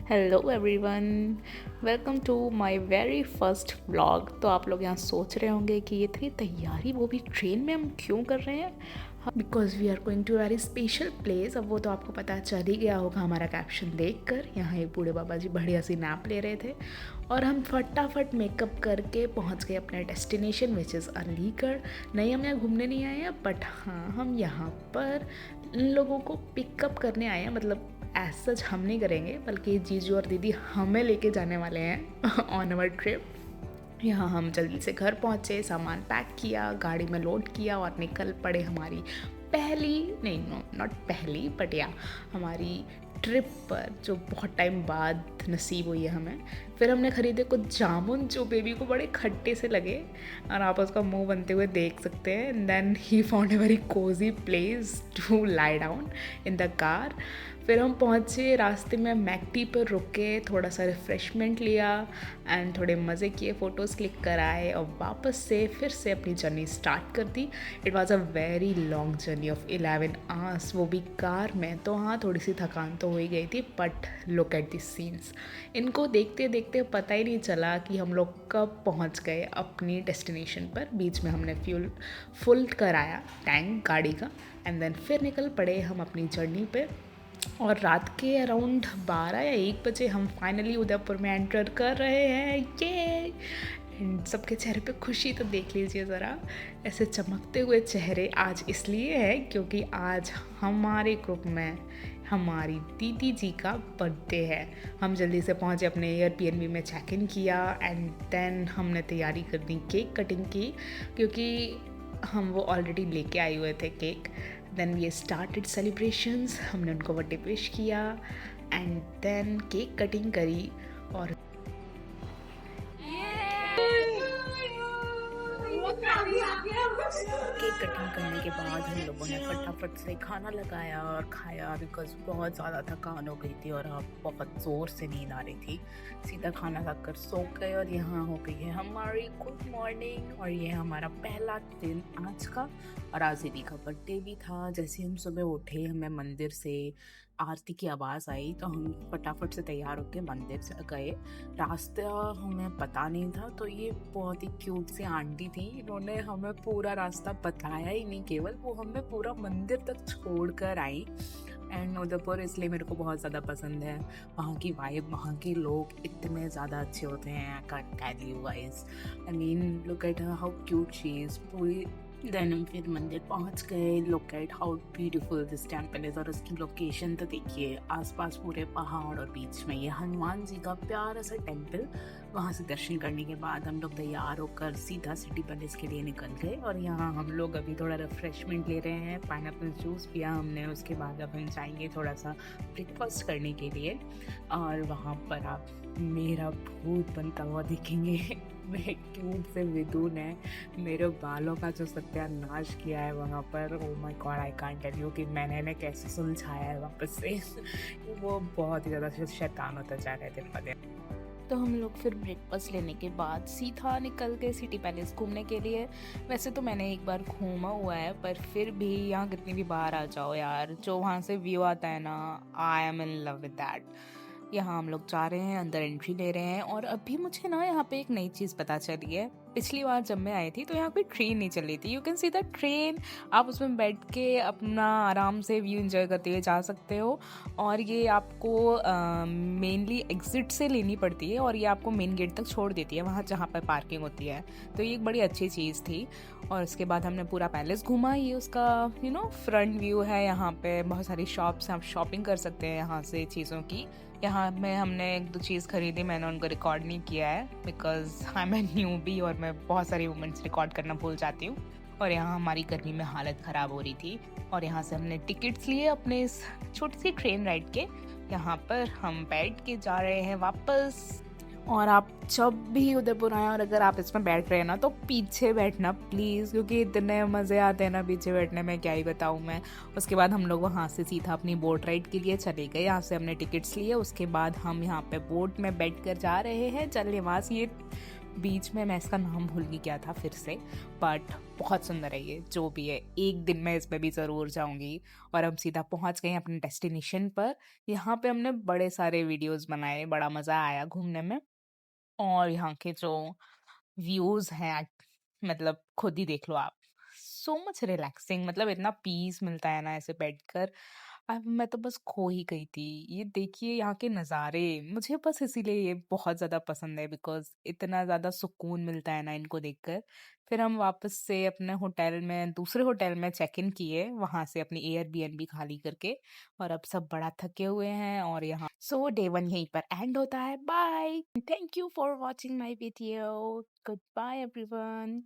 Hello everyone, welcome to my very first vlog. तो आप लोग यहाँ सोच रहे होंगे कि ये इतनी तैयारी वो भी ट्रेन में हम क्यों कर रहे हैं। Because we are going to very special place. अब वो तो आपको पता चल ही गया होगा हमारा कैप्शन देखकर। यहाँ एक बूढ़े बाबा जी बढ़िया सी नैप ले रहे थे और हम फटाफट मेकअप करके पहुँच गए अपने डेस्टिनेशन विच इज़ अलीगढ़। नहीं, हम यहाँ घूमने नहीं आए हैं, बट हाँ हम यहाँ पर इन लोगों को पिकअप करने आए हैं। मतलब एज सच हम नहीं करेंगे, बल्कि जीजू और दीदी हमें लेके जाने वाले हैं ऑन अवर ट्रिप। यहाँ हम जल्दी से घर पहुँचे, सामान पैक किया, गाड़ी में लोड किया और निकल पड़े हमारी पहली, नहीं नो नॉट पहली बट या हमारी ट्रिप पर, जो बहुत टाइम बाद नसीब हुई है हमें। फिर हमने ख़रीदे कुछ जामुन जो बेबी को बड़े खट्टे से लगे और आप उसका मुंह बनते हुए देख सकते हैं। And then he found a very cosy place to lie down in the car. फिर हम पहुँचे, रास्ते में मैकडी पर रुके, थोड़ा सा रिफ़्रेशमेंट लिया एंड थोड़े मज़े किए, फ़ोटोज़ क्लिक कराए और वापस से फिर से अपनी जर्नी स्टार्ट कर दी। It was a very long journey of 11 hours, वो भी कार में। तो हाँ, थोड़ी सी थकान तो हो ही गई थी, but look at this scenes. इनको देखते देखते पता ही नहीं चला कि हम लोग कब पहुँच गए अपनी डेस्टिनेशन पर। बीच में हमने फ्यूल फुल कराया, टैंक गाड़ी का, एंड देन फिर निकल पड़े हम अपनी जर्नी पे। और रात के अराउंड 12 या 1 बजे हम फाइनली उदयपुर में एंटर कर रहे हैं। ये सबके चेहरे पे खुशी तो देख लीजिए ज़रा, ऐसे चमकते हुए चेहरे आज इसलिए है क्योंकि आज हमारे ग्रुप में हमारी दीदी जी का बर्थडे है। हम जल्दी से पहुंचे, अपने एयरबीएनबी में चेक इन किया एंड देन हमने तैयारी कर दी केक कटिंग की, क्योंकि हम वो ऑलरेडी लेके आए हुए थे cake. Then we started celebrations, हमने उनको बर्थडे विश किया एंड देन केक कटिंग करी। और केक कटिंग करने के बाद हम लोगों ने फटाफट से खाना लगाया और खाया, बिकॉज बहुत ज़्यादा थकान हो गई थी और अब बहुत ज़ोर से नींद आ रही थी। सीधा खाना खाकर सो गए और यहाँ हो गई है हमारी गुड मॉर्निंग। और ये हमारा पहला दिन आज का, और आज दीदी का बर्थडे भी था। जैसे हम सुबह उठे, हमें मंदिर से आरती की आवाज़ आई तो हम फटाफट से तैयार होकर मंदिर से गए। रास्ता हमें पता नहीं था, तो ये बहुत ही क्यूट सी आंटी थी, इन्होंने हमें पूरा रास्ता बताया ही नहीं, केवल वो हमें पूरा मंदिर तक छोड़ कर आई। एंड उदयपुर इसलिए मेरे को बहुत ज़्यादा पसंद है। वहाँ की वाइब, वहाँ के लोग इतने ज़्यादा अच्छे होते हैं, I can't tell you guys. I mean look at how cute she is. पूरी देन हम फिर मंदिर पहुंच गए। Look at how beautiful this temple is. और इसकी लोकेशन तो देखिए, आसपास पूरे पहाड़ और बीच में ये हनुमान जी का प्यारा सा टेम्पल। वहाँ से दर्शन करने के बाद हम लोग तैयार होकर सीधा सिटी पैलेस के लिए निकल गए। और यहाँ हम लोग अभी थोड़ा रिफ्रेशमेंट ले रहे हैं, पाइनएप्पल जूस पिया हमने। उसके बाद अब हम जाएंगे थोड़ा सा ब्रेकफास्ट करने के लिए, और वहाँ पर आप मेरा भूत बनता हुआ देखेंगे। मेरे क्यूट से विदुन है, मेरे बालों का जो सत्यानाश किया है वहाँ पर। Oh my god, I can't tell you कि मैंने इन्हें कैसे सुलझाया है वापस से। वो बहुत ही ज़्यादा शैतान होता जा रहे थे पदे। तो हम लोग फिर ब्रेकफास्ट लेने के बाद सीधा निकल गए सिटी पैलेस घूमने के लिए। वैसे तो मैंने एक बार घूमा हुआ है, पर फिर भी यहाँ कितनी भी बाहर आ जाओ यार, जो वहाँ से व्यू आता है ना, I am in love with that. यहाँ हम लोग जा रहे हैं, अंदर एंट्री ले रहे हैं। और अभी मुझे ना यहाँ पे एक नई चीज़ पता चली है। पिछली बार जब मैं आई थी तो यहाँ कोई ट्रेन नहीं चल रही थी। You can see the train, आप उसमें बैठ के अपना आराम से व्यू एंजॉय करते हुए जा सकते हो। और ये आपको मेनली एग्जिट से लेनी पड़ती है और ये आपको मेन गेट तक छोड़ देती है, वहाँ जहाँ पर पार्किंग होती है। तो ये एक बड़ी अच्छी चीज़ थी। और उसके बाद हमने पूरा पैलेस घूमा। ये उसका फ्रंट व्यू है। यहाँ पे बहुत सारी शॉप्स हैं, आप शॉपिंग कर सकते हैं यहाँ से चीज़ों की। यहाँ में हमने एक दो चीज़ खरीदी, मैंने उनको रिकॉर्ड नहीं किया है because I am a newbie और मैं बहुत सारी मोमेंट्स रिकॉर्ड करना भूल जाती हूँ। और यहाँ हमारी गर्मी में हालत ख़राब हो रही थी और यहाँ से हमने टिकट्स लिए अपने इस छोटी सी ट्रेन राइड के। यहाँ पर हम बैठ के जा रहे हैं वापस। और आप जब भी उदयपुर आए और अगर आप इसमें बैठ रहे हैं ना, तो पीछे बैठना प्लीज़, क्योंकि इतने मज़े आते हैं ना पीछे बैठने में, क्या ही बताऊँ मैं। उसके बाद हम लोग वहाँ से सीधा अपनी बोट राइड के लिए चले गए। यहाँ से हमने टिकट्स लिए। उसके बाद हम यहाँ पे बोट में बैठ कर जा रहे हैं जल निवास। ये बीच में मैं इसका नाम भूल गई क्या था फिर से, बट बहुत सुंदर है ये, जो भी है। एक दिन मैं इस पे भी ज़रूर जाऊँगी और हम सीधा पहुँच गए अपने डेस्टिनेशन पर। यहाँ पे हमने बड़े सारे वीडियोज़ बनाए, बड़ा मज़ा आया घूमने में और यहाँ के जो व्यूज़ हैं मतलब खुद ही देख लो आप। सो मच रिलैक्सिंग, मतलब इतना पीस मिलता है ना ऐसे बैठकर। अब मैं तो बस खो ही गई थी। ये देखिए यहाँ के नज़ारे, मुझे बस इसीलिए ये बहुत ज़्यादा पसंद है बिकॉज़ इतना ज़्यादा सुकून मिलता है ना इनको देखकर। फिर हम वापस से अपने होटल में दूसरे होटल में चेक इन किए, वहाँ से अपनी एयरबीएनबी खाली करके और अब सब बड़ा थके हुए हैं और यहाँ सो डे 1 यहीं पर एंड होता है। Bye! Thank you for watching my video. Goodbye everyone.